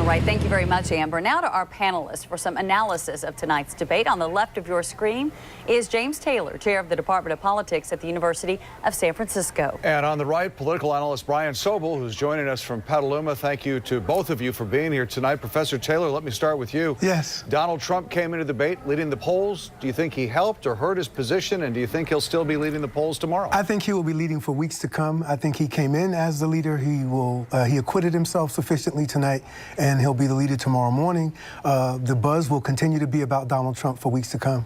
right, thank you very much, Amber. Now to our panelists for some analysis of tonight's debate. On the left of your screen is James Taylor, chair of the Department of Politics at the University of San Francisco. And on the right, political analyst Brian Sobel, who's joining us from Petaluma. Thank you to both of you for being here tonight. Professor Taylor, let me start with you. Yes. Donald Trump came into the debate leading the polls. Do you think he helped or hurt his position, and do you think he'll still be leading the polls tomorrow? I think he will be leading for weeks to come. I think he came in as the leader. He acquitted himself sufficiently tonight, and he'll be the leader tomorrow morning. The buzz will continue to be about Donald Trump for weeks to come.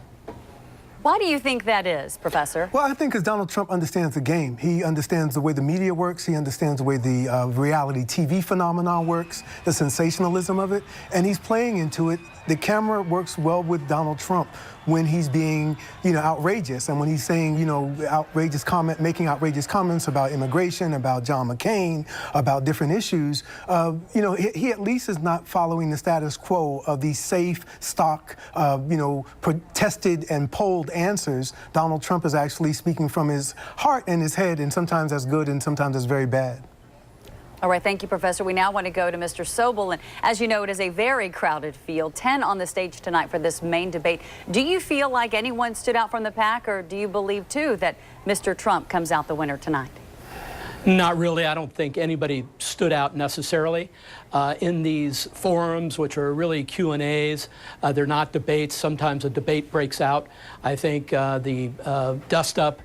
Why do you think that is, Professor? Well, I think because Donald Trump understands the game. He understands the way the media works. He understands the way the reality TV phenomenon works, the sensationalism of it, and he's playing into it. The camera works well with Donald Trump when he's being, outrageous, and when he's saying, making outrageous comments about immigration, about John McCain, about different issues. He at least is not following the status quo of these safe, stock, tested and polled answers. Donald Trump is actually speaking from his heart and his head, and sometimes that's good and sometimes that's very bad. All right, thank you, Professor. We now want to go to Mr. Sobel, and as you know, it is a very crowded field, 10 on the stage tonight for this main debate. Do you feel like anyone stood out from the pack, or do you believe, too, that Mr. Trump comes out the winner tonight? Not really. I don't think anybody stood out necessarily in these forums, which are really Q&As. They're not debates. Sometimes a debate breaks out. I think the dust-up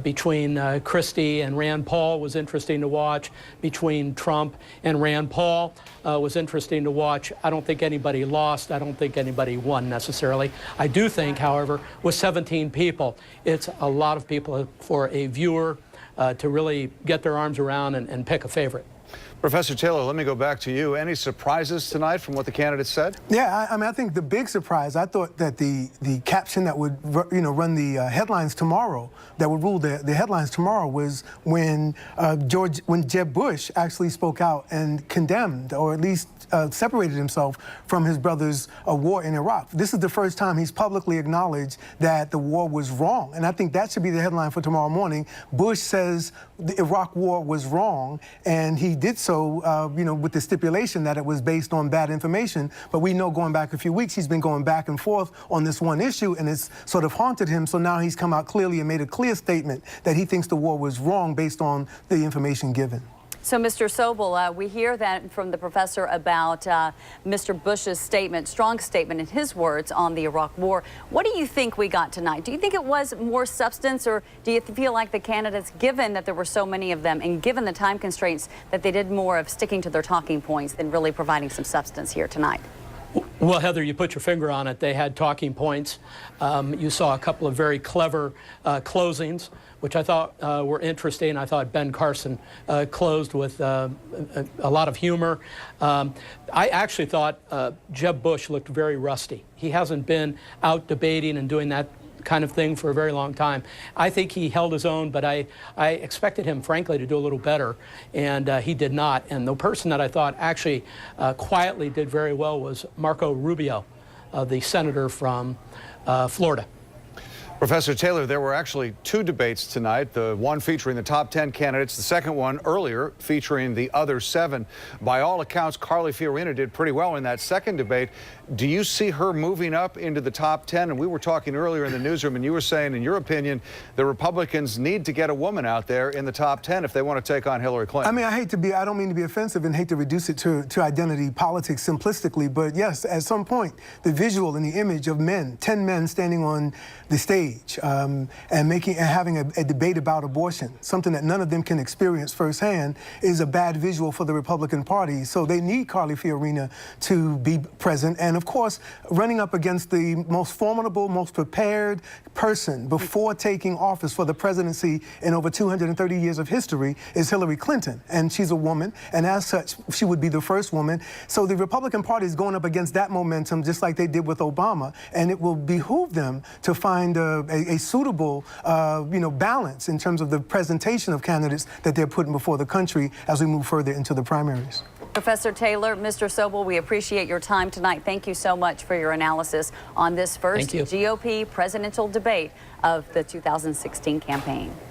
between Christie and Rand Paul was interesting to watch. Between Trump and Rand Paul was interesting to watch. I don't think anybody lost. I don't think anybody won necessarily. I do think, however, with 17 people, it's a lot of people for a viewer to really get their arms around and pick a favorite. Professor Taylor, let me go back to you. Any surprises tonight from what the candidates said? Yeah, I think the big surprise, I thought that the caption that would run the headlines tomorrow, that would rule the headlines tomorrow, was when Jeb Bush actually spoke out and condemned, or at least separated himself from his brother's war in Iraq. This is the first time he's publicly acknowledged that the war was wrong, and I think that should be the headline for tomorrow morning. Bush says the Iraq war was wrong, and he did so, with the stipulation that it was based on bad information. But we know going back a few weeks, he's been going back and forth on this one issue, and it's sort of haunted him. So now he's come out clearly and made a clear statement that he thinks the war was wrong based on the information given. So, Mr. Sobel, we hear that from the professor about Mr. Bush's statement, strong statement in his words on the Iraq war. What do you think we got tonight? Do you think it was more substance, or do you feel like the candidates, given that there were so many of them and given the time constraints, that they did more of sticking to their talking points than really providing some substance here tonight? Well, Heather, you put your finger on it. They had talking points. You saw a couple of very clever closings, which I thought were interesting. I thought Ben Carson closed with a lot of humor. I actually thought Jeb Bush looked very rusty. He hasn't been out debating and doing that kind of thing for a very long time. I think he held his own, but I expected him, frankly, to do a little better, and he did not. And the person that I thought actually quietly did very well was Marco Rubio, the senator from Florida. Professor Taylor, there were actually two debates tonight, the one featuring the top 10 candidates, the second one earlier featuring the other 7. By all accounts, Carly Fiorina did pretty well in that second debate. Do you see her moving up into the top 10? And we were talking earlier in the newsroom, and you were saying, in your opinion, the Republicans need to get a woman out there in the top 10 if they want to take on Hillary Clinton. I mean, I don't mean to be offensive and hate to reduce it to identity politics simplistically, but yes, at some point, the visual and the image of men, 10 men standing on the stage, and having a debate about abortion, something that none of them can experience firsthand, is a bad visual for the Republican Party. So they need Carly Fiorina to be present, and of course, running up against the most formidable, most prepared person before taking office for the presidency in over 230 years of history is Hillary Clinton, and she's a woman, and as such, she would be the first woman. So the Republican Party is going up against that momentum, just like they did with Obama, and it will behoove them to find a suitable, balance in terms of the presentation of candidates that they're putting before the country as we move further into the primaries. Professor Taylor, Mr. Sobel, we appreciate your time tonight. Thank you so much for your analysis on this first GOP presidential debate of the 2016 campaign.